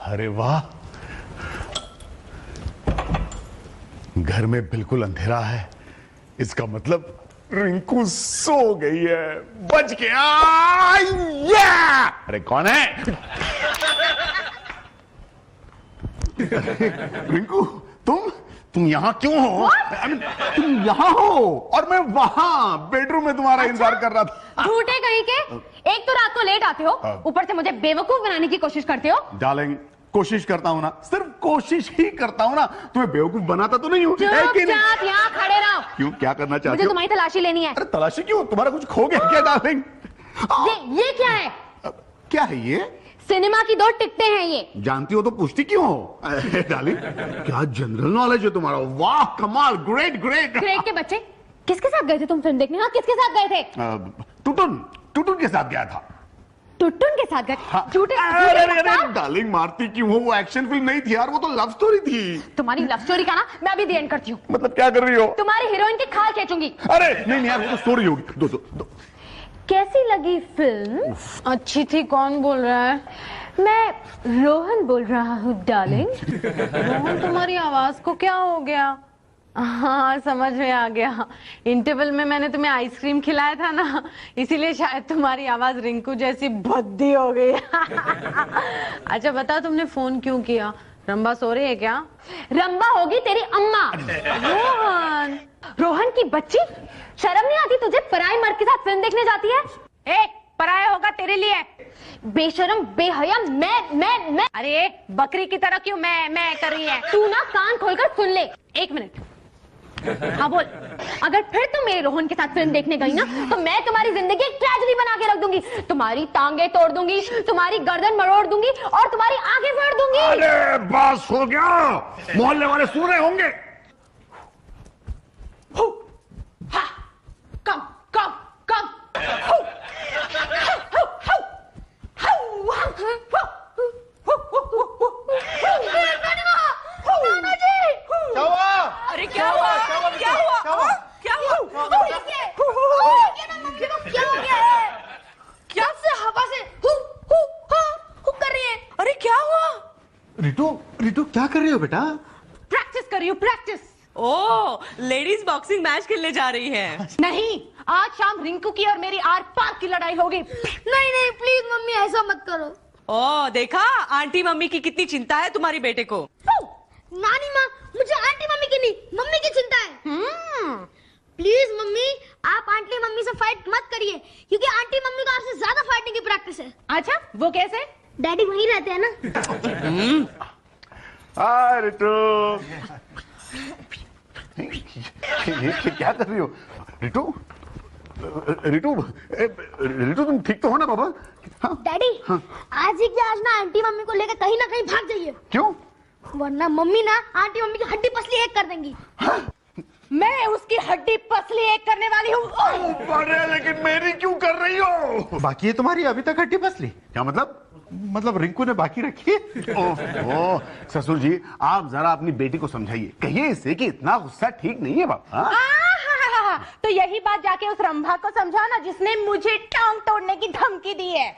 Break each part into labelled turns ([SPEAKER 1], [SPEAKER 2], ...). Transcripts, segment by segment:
[SPEAKER 1] अरे वाह, घर में बिल्कुल अंधेरा है, इसका मतलब रिंकू सो गई है। बच गया। अरे कौन है? रिंकू, तुम यहां क्यों हो? तुम यहां हो और मैं वहां बेडरूम में तुम्हारा इंतजार कर रहा था।
[SPEAKER 2] झूठे कहीं के, एक तो रात को लेट आते हो, ऊपर से मुझे बेवकूफ बनाने की कोशिश करते हो।
[SPEAKER 1] डार्लिंग, कोशिश करता हूं ना, सिर्फ कोशिश ही करता हूं ना, तुम्हें बेवकूफ बनाता तो नहीं हूं।
[SPEAKER 2] चुपचाप यहाँ खड़े रहो।
[SPEAKER 1] क्यों, क्या करना चाहते हो?
[SPEAKER 2] मुझे तुम्हारी तलाशी लेनी है।
[SPEAKER 1] अरे तलाशी क्यों? तुम्हारा कुछ खो गया क्या डार्लिंग?
[SPEAKER 2] ये क्या है?
[SPEAKER 1] क्या है ये?
[SPEAKER 2] सिनेमा की 2 टिकटें हैं ये।
[SPEAKER 1] जानती हो तो पूछती क्यों हो? डार्लिंग, क्या जनरल नॉलेज है तुम्हारा। वाह, कमाल, ग्रेट ग्रेट।
[SPEAKER 2] ग्रेट के बच्चे, किसके साथ गए थे तुम फिल्म देखने? हाँ, किसके साथ गए थे?
[SPEAKER 1] टुटुन के साथ गया था।
[SPEAKER 2] टुटुन के साथ गए? झूठे।
[SPEAKER 1] डार्लिंग, मारती क्यों हो? वो एक्शन फिल्म नहीं थी यार, वो तो लव स्टोरी थी।
[SPEAKER 2] तुम्हारी लव स्टोरी का ना मैं अभी द एंड करती हूँ।
[SPEAKER 1] मतलब क्या कर रही हो?
[SPEAKER 2] तुम्हारी हीरोइन की खाल खींचूंगी।
[SPEAKER 1] अरे नहीं यार, वो तो स्टोरी होगी। दो।
[SPEAKER 2] कैसी लगी फिल्म?
[SPEAKER 3] अच्छी थी। कौन बोल रहा है?
[SPEAKER 2] मैं रोहन बोल रहा हूँ डार्लिंग।
[SPEAKER 3] रोहन, तुम्हारी आवाज को क्या हो गया? हाँ, समझ में आ गया। इंटरवल में मैंने तुम्हें आइसक्रीम खिलाया था ना, इसीलिए शायद तुम्हारी आवाज रिंकू जैसी भद्दी हो गई। अच्छा बताओ, तुमने फोन क्यों किया? रंबा सो रही है क्या?
[SPEAKER 2] रंबा होगी तेरी अम्मा।
[SPEAKER 3] रोहन,
[SPEAKER 2] रोहन की बच्ची, शर्म नहीं आती तुझे? पराई मर्द के साथ फिल्म देखने जाती है।
[SPEAKER 3] पराया होगा तेरे लिए।
[SPEAKER 2] बेशरम, बेहया। मैं
[SPEAKER 3] अरे बकरी की तरह क्यों मैं कर रही है?
[SPEAKER 2] तू ना कान खोलकर सुन ले।
[SPEAKER 3] 1 मिनट।
[SPEAKER 2] हाँ बोल। अगर फिर तुम मेरे रोहन के साथ फिल्म देखने गई ना, तो मैं तुम्हारी जिंदगी एक ट्रेजेडी बना के रख दूंगी। तुम्हारी टांगे तोड़ दूंगी, तुम्हारी गर्दन मरोड़ दूंगी और तुम्हारी आंखें फाड़ दूंगी।
[SPEAKER 1] अरे बस हो गया, मोहल्ले वाले सुन रहे होंगे।
[SPEAKER 2] कम। नाना जी,
[SPEAKER 4] क्या हुआ?
[SPEAKER 3] अरे क्या हुआ? क्या हुआ?
[SPEAKER 2] क्या हो गया है? क्या से हवा से हु कर रही है?
[SPEAKER 3] अरे क्या हुआ?
[SPEAKER 4] रिटू क्या कर रही हो बेटा?
[SPEAKER 3] प्रैक्टिस कर रही हूँ, प्रैक्टिस। ओ, लेडीज बॉक्सिंग मैच खेलने जा रही है।
[SPEAKER 2] नहीं, आज शाम रिंकू की और मेरी आर पार की लड़ाई होगी। नहीं प्लीज मम्मी, ऐसा मत करो।
[SPEAKER 3] ओ देखा, आंटी मम्मी की कितनी चिंता है तुम्हारी बेटे को।
[SPEAKER 2] नानी माँ, मुझे आंटी मम्मी की नहीं, मम्मी की चिंता है। प्लीज मम्मी, आप आंटी मम्मी से फाइट मत करिए, क्योंकि आंटी मम्मी को आपसे ज्यादा फाइटिंग की प्रैक्टिस है।
[SPEAKER 3] अच्छा, वो कैसे?
[SPEAKER 2] डैडी वहीं रहते हैं ना।
[SPEAKER 1] हाय रिटू, ये क्या कर रही हो? रिटू तुम ठीक तो हो ना बाबा? हाँ?
[SPEAKER 2] डैडी, हाँ? आज ही क्या, आज ना आंटी मम्मी को लेकर कहीं ना कहीं भाग जाइए।
[SPEAKER 1] क्यों?
[SPEAKER 2] वरना मम्मी ना आंटी मम्मी की हड्डी पसली एक कर देंगी।
[SPEAKER 1] हाँ?
[SPEAKER 3] मैं उसकी हड्डी पसली एक करने वाली हूँ।
[SPEAKER 1] अरे लेकिन मेरी क्यों कर रही हो?
[SPEAKER 4] बाकी है तुम्हारी अभी तक हड्डी पसली?
[SPEAKER 1] क्या मतलब?
[SPEAKER 4] मतलब रिंकू ने बाकी रखी है।
[SPEAKER 1] ओह ससुर जी, आप जरा अपनी बेटी को समझाइए, कहिए इसे कि इतना गुस्सा ठीक नहीं है बाबा।
[SPEAKER 3] तो यही बात जाके उस रंभा को समझाओ ना, जिसने मुझे टांग तोड़ने की धमकी दी है।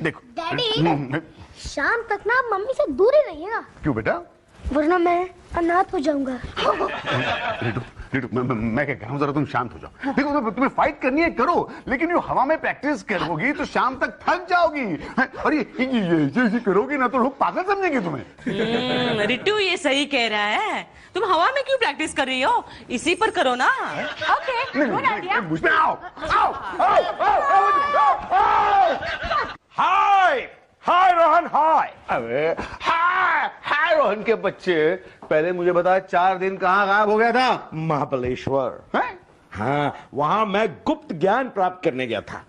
[SPEAKER 1] देखो
[SPEAKER 2] डैडी, शाम तक ना मम्मी से दूर ही रहिएगा।
[SPEAKER 1] क्यों बेटा?
[SPEAKER 2] वरना मैं अनाथ हो जाऊंगा।
[SPEAKER 1] रिटू, मैं क्या कह रहा हूँ, जरा तुम शांत हो जाओ। देखो तुम्हें फाइट करनी है करो, लेकिन ये हवा में प्रैक्टिस करोगी तो शाम तक थक जाओगी। और ये करोगी ना तो लोग पागल समझेंगे तुम्हें।
[SPEAKER 3] रिटू ये सही कह रहा है, तुम हवा में क्यों प्रैक्टिस कर रही हो? इसी पर करो ना। Okay, good idea.
[SPEAKER 1] मुझ में आओ।
[SPEAKER 5] हाय रोहन, हाय। अरे हाय रोहन के बच्चे, पहले मुझे बता, 4 दिन कहाँ गायब हो गया था?
[SPEAKER 4] महाबलेश्वर।
[SPEAKER 5] हाँ, वहां मैं गुप्त ज्ञान प्राप्त करने गया था।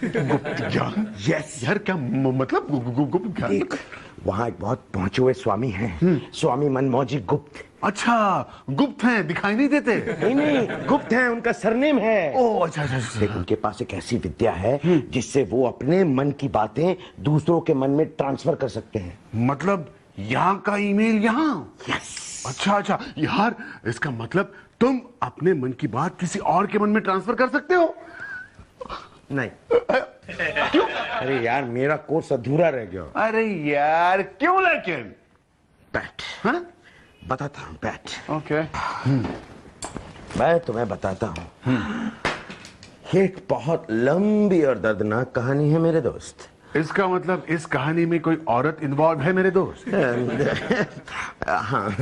[SPEAKER 1] गुप्त ज्ञान?
[SPEAKER 5] यस
[SPEAKER 1] यार क्या मतलब गुप्त ज्ञान?
[SPEAKER 5] वहां एक बहुत पहुंचे हुए स्वामी हैं, स्वामी मनमौजी गुप्त।
[SPEAKER 1] अच्छा, गुप्त हैं, दिखाई नहीं देते?
[SPEAKER 5] नहीं, गुप्त हैं, उनका सरनेम है।
[SPEAKER 1] ओह अच्छा।
[SPEAKER 5] लेकिन उनके पास एक ऐसी विद्या है जिससे वो अपने मन की बातें दूसरों के मन में ट्रांसफर कर सकते हैं।
[SPEAKER 1] मतलब यहाँ का ईमेल यहाँ?
[SPEAKER 5] यस।
[SPEAKER 1] अच्छा यार, इसका मतलब तुम अपने मन की बात किसी और के मन में ट्रांसफर कर सकते हो?
[SPEAKER 5] नहीं।
[SPEAKER 1] क्यों?
[SPEAKER 6] अरे यार मेरा कोर्स अधूरा रह गया।
[SPEAKER 5] अरे यार क्यों लेकिन?
[SPEAKER 6] बैठ।
[SPEAKER 5] हाँ?
[SPEAKER 6] बताता हूँ, बैठ।
[SPEAKER 5] ओके।
[SPEAKER 6] मैं तुम्हें बताता हूँ। ये एक बहुत लंबी और दर्दनाक कहानी है मेरे दोस्त।
[SPEAKER 5] इसका मतलब इस कहानी में कोई औरत इन्वॉल्व है मेरे दोस्त?
[SPEAKER 6] हाँ,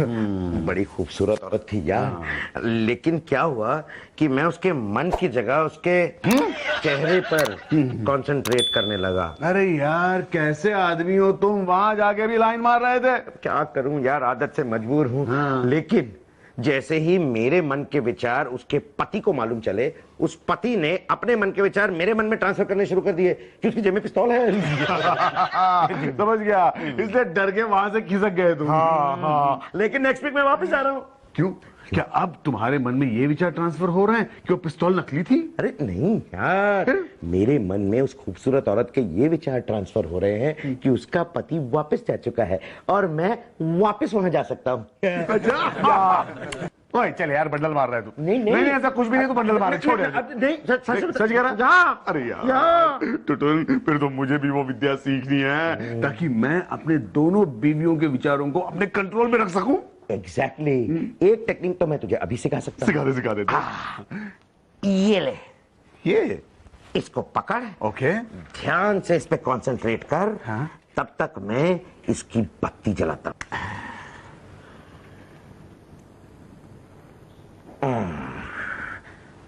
[SPEAKER 6] बड़ी खूबसूरत औरत थी यार। लेकिन क्या हुआ कि मैं उसके मन की जगह उसके चेहरे पर कंसंट्रेट करने लगा।
[SPEAKER 5] अरे यार कैसे आदमी हो तुम, वहां जाके भी लाइन मार रहे थे।
[SPEAKER 6] क्या करूं यार, आदत से मजबूर हूं।
[SPEAKER 5] हाँ।
[SPEAKER 6] लेकिन जैसे ही मेरे मन के विचार उसके पति को मालूम चले, उस पति ने अपने मन के विचार मेरे मन में ट्रांसफर करने शुरू कर दिए कि उसकी जेब में पिस्तौल है।
[SPEAKER 5] समझ गया, इसलिए डर के वहां से खिसक गए तुम।
[SPEAKER 6] हाँ। लेकिन नेक्स्ट वीक मैं वापस आ रहा हूँ।
[SPEAKER 5] क्यों? क्या अब तुम्हारे मन में ये विचार ट्रांसफर हो रहे हैं कि वो पिस्तौल नकली थी?
[SPEAKER 6] अरे नहीं यार, मेरे मन में उस खूबसूरत औरत के ये विचार ट्रांसफर हो रहे हैं कि उसका पति वापस जा चुका है और मैं वापस वहां जा सकता हूँ।
[SPEAKER 5] ओए चल यार, बंडल मार रहा है तू।
[SPEAKER 6] नहीं,
[SPEAKER 5] नहीं ऐसा कुछ भी नहीं, तू बंडल मार रहा है। छोड़ यार।
[SPEAKER 6] नहीं,
[SPEAKER 5] सच कह रहा है? अरे यार टुटुल, फिर तो मुझे भी वो विद्या सीखनी है ताकि मैं अपने दोनों बीवियों के विचारों को अपने कंट्रोल में रख सकूं।
[SPEAKER 6] एग्जैक्टली। एक टेक्निक तो मैं तुझे अभी सिखा सकता हूँ।
[SPEAKER 5] सिखा दे।
[SPEAKER 6] ये ले,
[SPEAKER 5] ये
[SPEAKER 6] इसको पकड़।
[SPEAKER 5] ओके।
[SPEAKER 6] ध्यान से इस पे कंसंट्रेट कर।
[SPEAKER 5] हाँ?
[SPEAKER 6] तब तक मैं इसकी बत्ती जलाता हूं।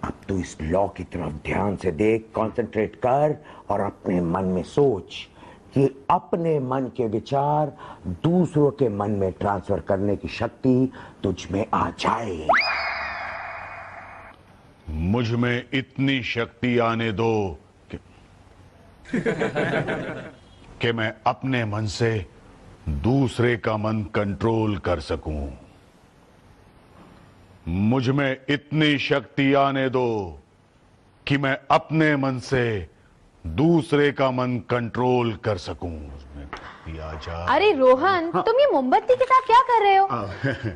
[SPEAKER 6] अब तू इस लॉ की तरफ ध्यान से देख, कंसंट्रेट कर और अपने मन में सोच कि अपने मन के विचार दूसरों के मन में ट्रांसफर करने की शक्ति तुझ में आ जाए।
[SPEAKER 5] मुझ में इतनी शक्ति आने दो कि मैं अपने मन से दूसरे का मन कंट्रोल कर सकूं। मुझ में इतनी शक्ति आने दो कि मैं अपने मन से दूसरे का मन कंट्रोल कर सकूं।
[SPEAKER 2] अरे रोहन, तुम ये मोमबत्ती के साथ क्या कर रहे हो?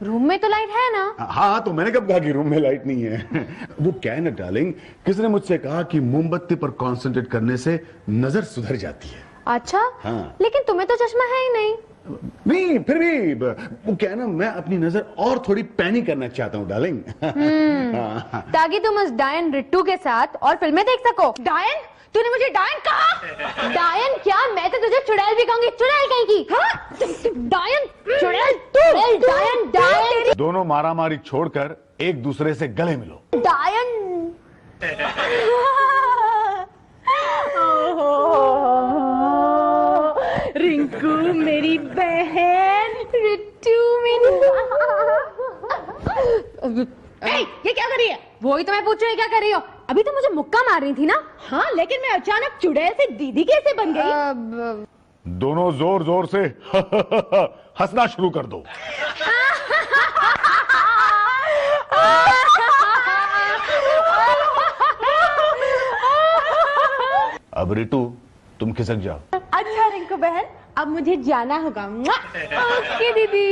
[SPEAKER 2] रूम में तो लाइट है ना?
[SPEAKER 5] हाँ तो मैंने कब कहा कि रूम में लाइट नहीं है? वो क्या है ना डार्लिंग, किसी ने मुझसे कहा कि मोमबत्ती पर कंसंट्रेट करने से नजर सुधर जाती है।
[SPEAKER 2] अच्छा।
[SPEAKER 5] हाँ।
[SPEAKER 2] लेकिन तुम्हें तो चश्मा है ही नहीं।
[SPEAKER 5] नहीं फिर भी वो क्या है ना, मैं अपनी नजर और थोड़ी पैनी करना चाहता हूँ डार्लिंग।
[SPEAKER 2] ताकि तुम उस डायन रिट्टू के साथ और फिल्में देख सको। डायन? तूने मुझे डायन कहा? डायन क्या, मैं तो तुझे चुड़ैल भी कहूंगी। चुड़ैल कहीं की। हाँ? डायन, चुड़ैल, तू डायन।
[SPEAKER 5] दोनों मारामारी छोड़कर एक दूसरे से गले मिलो।
[SPEAKER 2] डायन।
[SPEAKER 3] रिंकू मेरी बहन,
[SPEAKER 2] रिट्टू मेरी। ये क्या कर रही है? वही तो मैं पूछ रही हूँ, क्या कर रही हो? अभी तो मुझे मुक्का मार रही थी ना।
[SPEAKER 3] हाँ लेकिन मैं अचानक चुड़ैल से दीदी कैसे बन गई?
[SPEAKER 5] दोनों जोर जोर से हंसना शुरू कर दो। अब रिटू तुम खिसक जाओ।
[SPEAKER 3] अच्छा रिंकू बहन, अब मुझे जाना होगा।
[SPEAKER 2] ओके दीदी।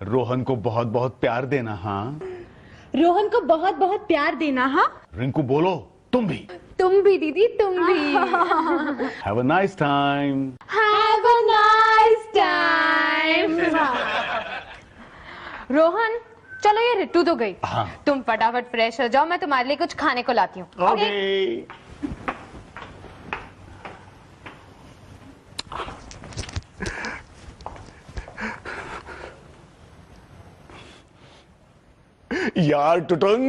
[SPEAKER 5] रोहन को बहुत बहुत प्यार देना। हाँ
[SPEAKER 3] रोहन को बहुत बहुत प्यार देना। हाँ
[SPEAKER 5] रिंकू बोलो तुम भी।
[SPEAKER 2] तुम भी दीदी, तुम भी।
[SPEAKER 5] Have a nice time.
[SPEAKER 2] Have a nice time. Rohan चलो, ये रिट्टू तो गई।
[SPEAKER 5] हाँ।
[SPEAKER 2] तुम फटाफट फ्रेश हो जाओ, मैं तुम्हारे लिए कुछ खाने को लाती हूँ।
[SPEAKER 5] ओके। यार टुटुन,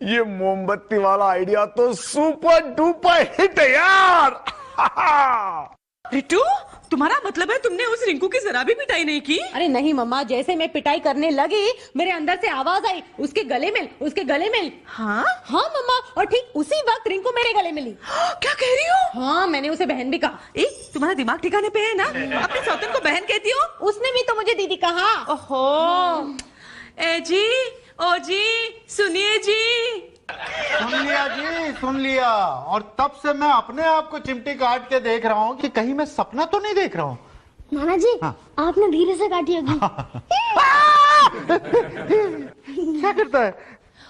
[SPEAKER 5] ये मोमबत्ती वाला आइडिया तो सुपर डुपर हिट है यार।
[SPEAKER 7] रिट्टू, तुम्हारा मतलब है तुमने उस रिंकू की जरा भी पिटाई नहीं की?
[SPEAKER 3] अरे नहीं मम्मा, जैसे मैं पिटाई करने लगी मेरे अंदर से आवाज आई, उसके गले मिल, उसके गले मिल।
[SPEAKER 7] हाँ
[SPEAKER 3] हाँ मम्मा, और ठीक उसी वक्त रिंकू मेरे गले मिली।
[SPEAKER 7] क्या कह रही हो?
[SPEAKER 3] हाँ, मैंने उसे बहन भी कहा।
[SPEAKER 7] तुम्हारा दिमाग ठिकाने पे है ना? अपने सौतन को बहन कहती हो?
[SPEAKER 3] उसने भी तो मुझे दीदी कहा।
[SPEAKER 7] ओहो। ए जी, ओ जी, सुनिए जी।
[SPEAKER 4] सुन लिया जी, सुन लिया। और तब से मैं अपने आप को चिमटी काट के देख रहा हूँ कि कहीं मैं सपना तो नहीं देख रहा हूँ।
[SPEAKER 2] नाना जी, आपने धीरे से काटी होगी।
[SPEAKER 4] क्या करता है?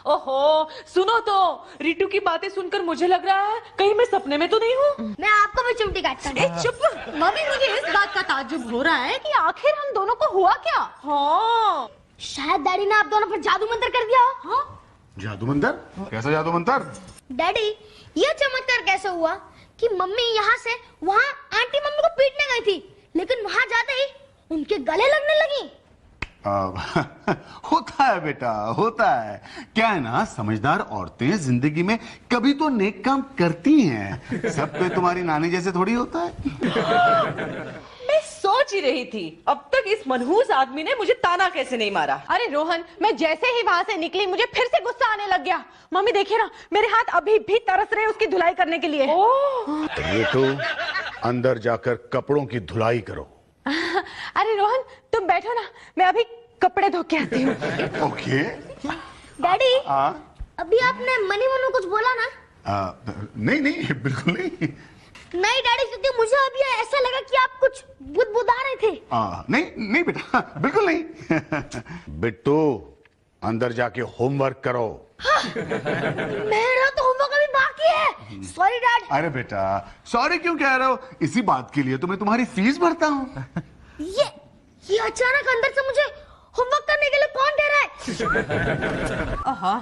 [SPEAKER 7] ओहो, सुनो तो, रितु की बातें सुनकर मुझे लग रहा है कहीं मैं सपने में तो नहीं हूँ।
[SPEAKER 2] मैं आपको भी चिमटी काटता हूँ।
[SPEAKER 7] ए, चुप।
[SPEAKER 3] मम्मी मुझे इस बात का ताज्जुब हो रहा है कि आखिर हम दोनों को हुआ क्या।
[SPEAKER 7] हाँ,
[SPEAKER 2] शायद डैडी ने आप दोनों पर जादू मंत्र कर दिया हो।
[SPEAKER 3] हाँ?
[SPEAKER 1] जादू मंतर? कैसा जादू मंतर?
[SPEAKER 2] डैडी, ये चमत्कार कैसे हुआ कि मम्मी यहाँ से वहाँ आंटी मम्मी को पीटने गई थी, लेकिन वहाँ जाते ही उनके गले लगने लगी।
[SPEAKER 1] होता है बेटा, होता है। क्या है ना, समझदार औरतें जिंदगी में कभी तो नेक काम करती हैं। सब कोई तुम्हारी नानी जैसे थोड़ी होता है।
[SPEAKER 7] मैं सोच ही रही थी अब तक इस मनहूस आदमी ने मुझे ताना कैसे नहीं मारा।
[SPEAKER 3] अरे रोहन, मैं जैसे ही वहां से निकली मुझे फिर से गुस्सा आने लग गया। मम्मी देखिए ना, मेरे हाथ अभी भी तरस रहे उसकी धुलाई करने के लिए।
[SPEAKER 1] ये तो अंदर जाकर कपड़ों की धुलाई करो।
[SPEAKER 3] अरे रोहन, तुम बैठो ना, मैं अभी कपड़े धो के आती हूँ।
[SPEAKER 1] ओके।
[SPEAKER 2] डैडी,
[SPEAKER 1] हाँ?
[SPEAKER 2] अभी आपने मनी मनु कुछ बोला ना?
[SPEAKER 1] नहीं नहीं, बिल्कुल नहीं।
[SPEAKER 2] नहीं डैडी, क्योंकि मुझे अभी ऐसा लगा कि आप कुछ बुदबुदा रहे थे।
[SPEAKER 1] नहीं नहीं बेटा, बिल्कुल नहीं। बिट्टू, अंदर जाके होमवर्क करो।
[SPEAKER 2] मेरा तो होमवर्क अभी बाकी है। Sorry dad.
[SPEAKER 1] अरे बेटा, सॉरी क्यों कह रहे हो? इसी बात के लिए तो मैं तुम्हारी फीस भरता हूँ।
[SPEAKER 2] ये अचानक अंदर से मुझे होमवर्क करने के लिए कौन दे रहा है?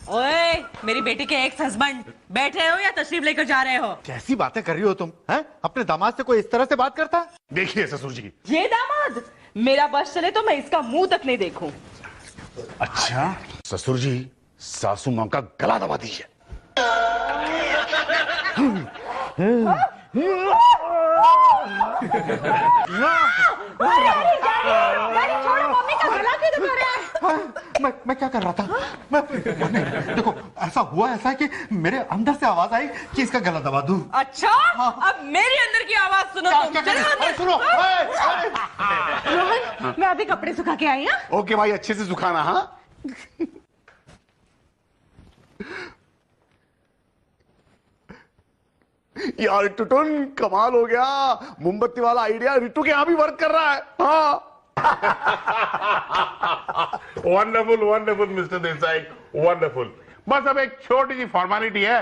[SPEAKER 7] ओए, मेरी बेटी के एक्स हस्बैंड बैठे हो या तशरीफ लेकर जा रहे हो?
[SPEAKER 4] कैसी बातें कर रही हो तुम? हैं? अपने दामाद से कोई इस तरह से बात करता है?
[SPEAKER 1] देखिए ससुर जी।
[SPEAKER 7] ये दामाद, मेरा बस चले तो मैं इसका मुंह तक नहीं देखूं।
[SPEAKER 1] अच्छा ससुर जी, सासू मां का गला दबा दीजिए।
[SPEAKER 4] मैं क्या कर रहा था? नहीं, देखो ऐसा हुआ ऐसा है कि मेरे अंदर से आवाज आई कि इसका गला दबा दूं।
[SPEAKER 7] अच्छा, अब मेरे अंदर की आवाज सुनो तुम। चलो अंदर।
[SPEAKER 4] सुनो।
[SPEAKER 3] रोहन, मैं अभी कपड़े सुखा के आई। हाँ,
[SPEAKER 1] ओके भाई, अच्छे से सुखाना। हाँ यार टुटुन, कमाल हो गया। मोमबत्ती वाला आइडिया रितु के यहाँ भी वर्क कर रहा है। हाँ
[SPEAKER 5] wonderful wonderful mister Desai, wonderful. बस अब एक छोटी सी फॉर्मेलिटी है,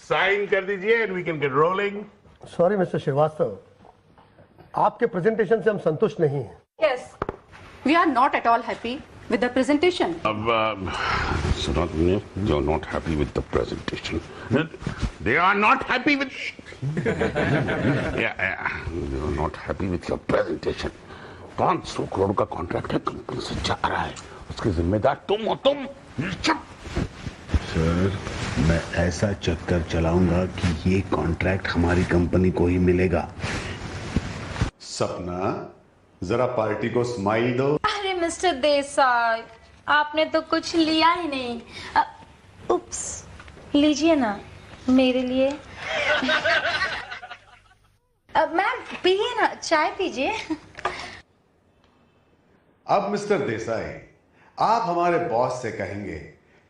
[SPEAKER 5] साइन कर दीजिए and we can get rolling.
[SPEAKER 8] Sorry mister Srivastava, आपके प्रेजेंटेशन से हम संतुष्ट नहीं हैं।
[SPEAKER 9] Yes, we are not at all happy with the presentation.
[SPEAKER 5] सुना तुमने? They are not happy with the presentation. They are not happy with. Yeah, they are not happy with your presentation. 500 crore का contract है, company से जा रहा है, उसके जिम्मेदार तुम हो। तुम
[SPEAKER 1] सर, मैं ऐसा चक्कर चलाऊंगा कि ये कॉन्ट्रैक्ट हमारी कंपनी को ही मिलेगा। सपना, जरा पार्टी को स्माइल दो।
[SPEAKER 10] अरे मिस्टर देसाई, आपने तो कुछ लिया ही नहीं। उप्स, लीजिए ना मेरे लिए। मैम पिए ना, चाय पीजिए।
[SPEAKER 1] अब मिस्टर देसाई, आप हमारे बॉस से कहेंगे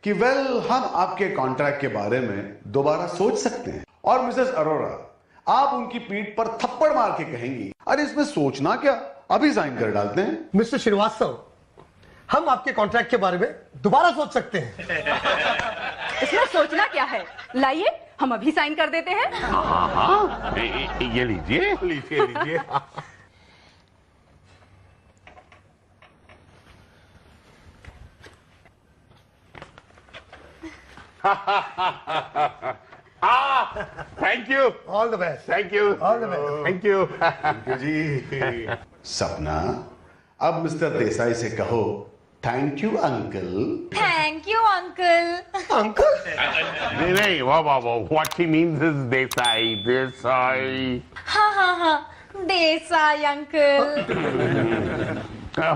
[SPEAKER 1] कि वेल, हम आपके कॉन्ट्रैक्ट के बारे में दोबारा सोच सकते हैं। और मिसेस अरोरा, आप उनकी पीठ पर थप्पड़ मार के कहेंगी, अरे इसमें सोचना क्या, अभी साइन कर डालते हैं।
[SPEAKER 8] मिस्टर श्रीवास्तव, हम आपके कॉन्ट्रैक्ट के बारे में दोबारा सोच सकते हैं।
[SPEAKER 9] इसमें सोचना क्या है, लाइए हम अभी साइन कर देते हैं।
[SPEAKER 5] हाँ, ये लीजिए लीजिए लीजिए। Thank you,
[SPEAKER 8] all the best.
[SPEAKER 5] Thank you,
[SPEAKER 8] All the best.
[SPEAKER 5] Thank you.
[SPEAKER 1] जी। सपना, अब मिस्टर देसाई से कहो thank you uncle.
[SPEAKER 10] Thank you uncle.
[SPEAKER 5] नहीं नहीं, वाह वाह वाह, what he means is Desai, Desai.
[SPEAKER 10] हाँ हाँ हाँ, Desai uncle.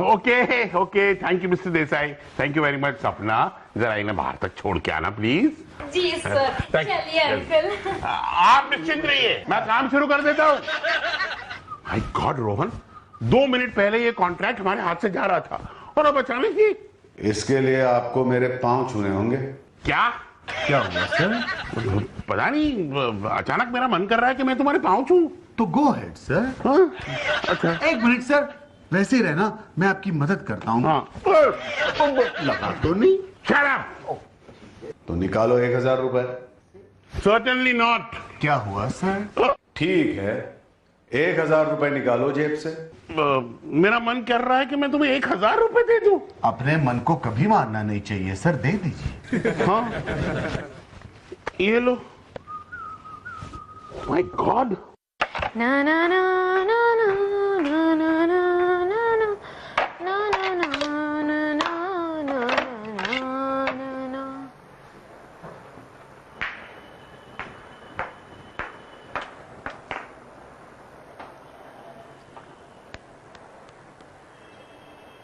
[SPEAKER 5] Okay okay, thank you mister Desai, thank you very much. Sapna, जरा इन्हें बाहर तक छोड़ के आना प्लीज।
[SPEAKER 10] जी सर, चलिए अंकल।
[SPEAKER 5] आप निश्चिंत रहिए, मैं काम शुरू कर देता हूँ। माय गॉड रोहन, 2 मिनट पहले ये कॉन्ट्रैक्ट हमारे हाथ से जा रहा था और अब अचानक ही।
[SPEAKER 1] इसके लिए आपको मेरे पांव छूने होंगे।
[SPEAKER 5] क्या
[SPEAKER 1] क्या हुआ सर?
[SPEAKER 5] पता नहीं, अचानक मेरा मन कर रहा है कि मैं तुम्हारे पाँव छूं।
[SPEAKER 1] तो गो हेड सर।
[SPEAKER 5] हाँ? अच्छा,
[SPEAKER 1] एक मिनट सर, वैसे ही रहना, मैं आपकी मदद करता हूँ।
[SPEAKER 5] हाँ। लगा तो नहीं। Shut up!
[SPEAKER 1] तो निकालो 1000 रुपए।
[SPEAKER 5] Certainly not.
[SPEAKER 1] क्या हुआ सर? ठीक है, 1000 रुपए निकालो जेब से।
[SPEAKER 5] मेरा मन कर रहा है कि मैं तुम्हें 1000 रुपए दे दूं।
[SPEAKER 4] अपने मन को कभी मारना नहीं चाहिए सर, दे दीजिए।
[SPEAKER 5] हाँ, ये लो। My God.
[SPEAKER 2] ना ना ना ना ना ना ना ना ना ना ना ना ना ना ना ना।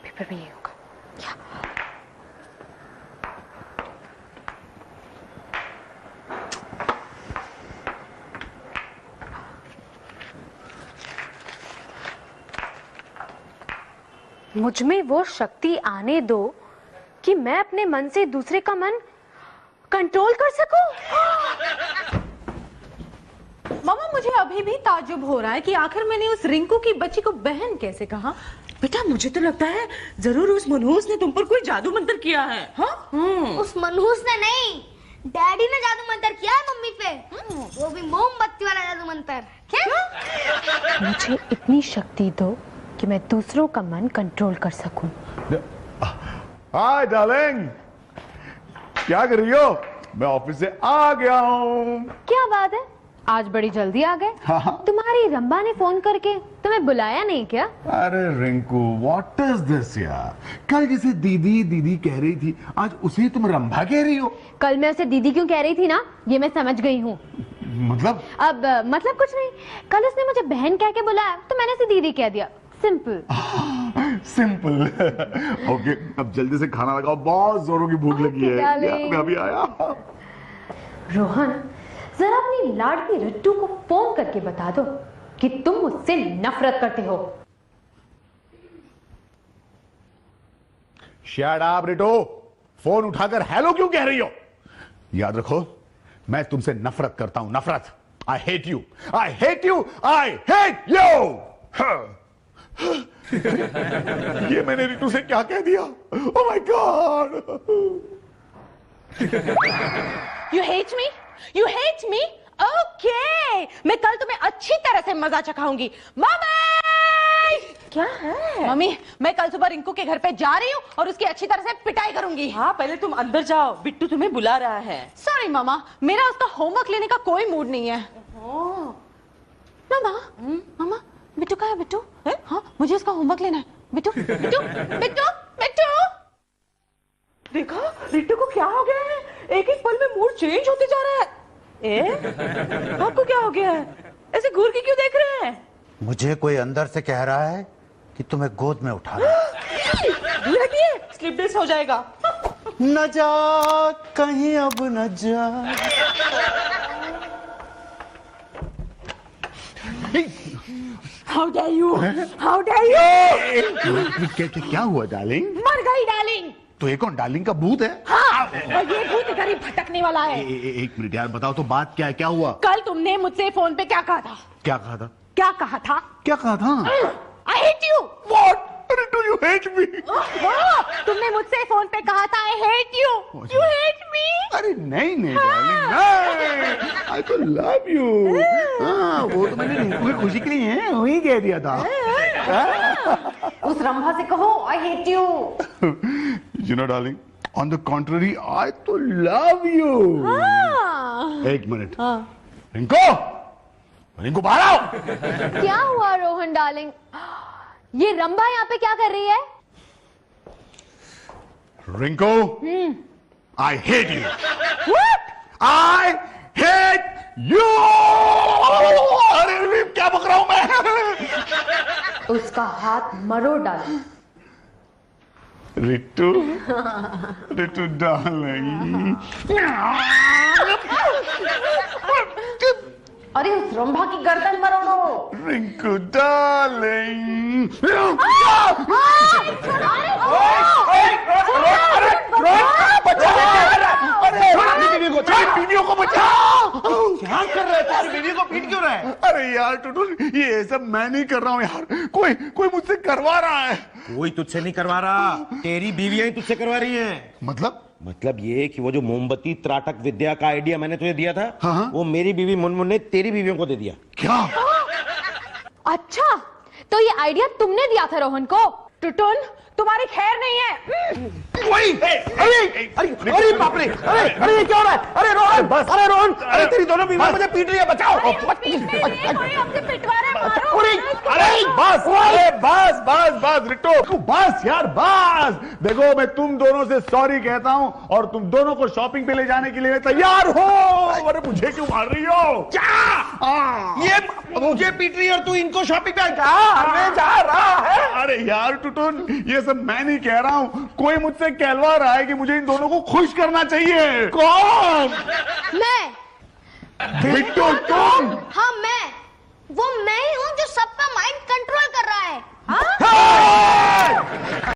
[SPEAKER 2] पेपर में ये होगा। मुझ में वो शक्ति आने दो कि मैं अपने मन से दूसरे का मन कंट्रोल कर सकूं।
[SPEAKER 3] मामा मुझे अभी भी ताज्जुब हो रहा है कि आखिर मैंने उस रिंकू की बच्ची को बहन कैसे कहा।
[SPEAKER 7] बेटा मुझे तो लगता है जरूर उस मनहूस ने तुम पर कोई जादू मंत्र किया है। हाँ?
[SPEAKER 11] उस मनहूस ने नहीं, डैडी ने जादू मंत्र किया है मम्मी पे। वो भी मोमबत्ती वाला जादू मंत्र। क्या?
[SPEAKER 2] मुझे इतनी शक्ति दो कि मैं दूसरों का मन कंट्रोल कर सकूं।
[SPEAKER 1] हाय डार्लिंग, क्या कर रही हो? मैं ऑफिस से आ गया हूँ।
[SPEAKER 2] क्या बात है, आज बड़ी जल्दी आ गए।
[SPEAKER 1] हाँ।
[SPEAKER 2] तुम्हारी रंबा ने फोन करके तुम्हें बुलाया नहीं क्या?
[SPEAKER 1] अरे रिंकू, व्हाट इज दिस यार? कल जिसे दीदी दीदी कह रही थी, आज उसे तुम रंभा कह रही हो।
[SPEAKER 2] कल मैं उसे दीदी क्यों कह रही थी ना, ये मैं समझ गई हूँ।
[SPEAKER 1] मतलब?
[SPEAKER 2] अब मतलब कुछ नहीं, कल उसने मुझे बहन कह के बुलाया तो मैंने उसे दीदी कह दिया। सिंपल।
[SPEAKER 1] सिंपल। ओके, अब जल्दी से खाना लगाओ, बहुत जोरों की भूख लगी है। मैं अभी आया।
[SPEAKER 2] रोहन, जरा अपनी लाडली रिट्टू को फोन करके बता दो कि तुम मुझसे नफरत करते हो।
[SPEAKER 1] शट अप रिटो, फोन उठाकर हेलो क्यों कह रही हो? याद रखो, मैं तुमसे नफरत करता हूं, नफरत। I hate you, I hate you, I hate you. ये मैंने रिटू से क्या कह दिया? Oh my God.
[SPEAKER 3] You hate me? You hate me? Okay. मैं कल तुम्हें अच्छी तरह से मजा चखाऊंगी। मम्मी!
[SPEAKER 2] क्या है?
[SPEAKER 3] मम्मी, मैं कल सुबह रिंकू के घर पे जा रही हूँ और उसकी अच्छी तरह से पिटाई करूंगी।
[SPEAKER 7] हाँ, पहले तुम अंदर जाओ, बिट्टू तुम्हें बुला रहा है।
[SPEAKER 3] सॉरी मामा, मेरा उसका होमवर्क लेने का कोई मूड नहीं है। मामा, मामा, बिट्टू कहाँ है? बिट्टू? हाँ, मुझे उसका होमवर्क लेना है। बिट्टू, बिट्टू, बिट्टू, बिट्टू।
[SPEAKER 7] देखा, बिट्टू को क्या हो गया है? एक एक पल में मूड चेंज होते जा रहा है। आपको क्या हो गया है? ऐसे घूर के क्यों देख रहे हैं?
[SPEAKER 4] मुझे कोई अंदर से कह रहा है कि तुम्हें गोद में उठा लो।
[SPEAKER 7] दूर हटिए, स्लिप डिस्क हो जाएगा।
[SPEAKER 4] न जा कहीं, अब न जा।
[SPEAKER 3] How dare you? How dare you?
[SPEAKER 1] क्या हुआ डार्लिंग?
[SPEAKER 3] मर गई डार्लिंग।
[SPEAKER 1] तो ये कौन, डार्लिंग का भूत है?
[SPEAKER 3] हाँ, और ये भूत इधर ही भटकने वाला है।
[SPEAKER 1] एक मिनट यार, बताओ तो बात क्या है, क्या हुआ?
[SPEAKER 3] कल तुमने मुझसे फोन पे क्या कहा था?
[SPEAKER 1] क्या कहा था?
[SPEAKER 3] क्या कहा था?
[SPEAKER 1] क्या कहा था?
[SPEAKER 3] I hate you.
[SPEAKER 1] What? Do you hate me?
[SPEAKER 3] तुमने मुझसे फोन पे कहा था I hate you. You hate me?
[SPEAKER 1] अरे नहीं नहीं डार्लिंग, नहीं, I तो love you. हाँ, वो तो मैंने रिंकू की खुशी के लिए है, वही कह दिया था।
[SPEAKER 3] उस रंभा से कहो I hate you.
[SPEAKER 1] You know darling, on the contrary, I तो love you. एक मिनट। रिंकू, रिंकू बाहर आओ।
[SPEAKER 2] क्या हुआ रोहन डार्लिंग? ये रंभा यहाँ पे क्या कर रही है?
[SPEAKER 1] Rinku, I hate you. What? I hate you. अरे क्या बक रहा हूं मैं?
[SPEAKER 2] उसका हाथ मरोड़ डालो।
[SPEAKER 1] रिट्टू, रिट्टू डार्लिंग।
[SPEAKER 3] अरे उस रंभा की गर्दन मरोड़ो।
[SPEAKER 1] रिंकू डार्लिंग। बीवियों को बचाओ।
[SPEAKER 4] क्या कर रहे थे? बीवी को पीट क्यों रहे?
[SPEAKER 1] अरे यार टुटुल, ये सब मैं नहीं कर रहा हूँ यार, कोई मुझसे करवा रहा है।
[SPEAKER 6] कोई तुझसे नहीं करवा रहा, तेरी बीवियां ही तुझसे करवा रही हैं। मतलब ये कि वो जो मोमबत्ती त्राटक विद्या का आइडिया मैंने तुझे दिया था,
[SPEAKER 1] हाँ।
[SPEAKER 6] वो मेरी बीवी मुनमुन ने तेरी बीवियों को दे दिया।
[SPEAKER 1] क्या?
[SPEAKER 2] अच्छा, तो ये आइडिया तुमने दिया था रोहन को?
[SPEAKER 3] टुटुन, तुम्हारी खैर नहीं है।
[SPEAKER 6] अरे बाप रे, अरे ये क्या हो रहा है? अरे रोहन, अरे रोहन, अरे तेरी दोनों बीवियां मुझे पीट रही है, बचाओ।
[SPEAKER 3] हमसे पिटवा रहे, मारो।
[SPEAKER 1] अरे बस रिट्टो, बस यार बस। देखो मैं तुम दोनों से सॉरी कहता हूं और तुम दोनों को शॉपिंग पे ले जाने के लिए तैयार हो। अरे मुझे क्यों मार रही हो?
[SPEAKER 6] क्या? ये मुझे पीट रही है और तू इनको शॉपिंग पे जा रहा है?
[SPEAKER 1] अरे यार टुटुन, ये सब मैं नहीं कह रहा हूं, कोई मुझसे कहलवा रहा है कि मुझे इन दोनों को खुश करना चाहिए। कौन?
[SPEAKER 11] मैं।
[SPEAKER 1] रिट्टो तुम?
[SPEAKER 11] हाँ मैं, वो मैं ही हूँ जो सबका माइंड कंट्रोल कर रहा है।
[SPEAKER 1] Hey!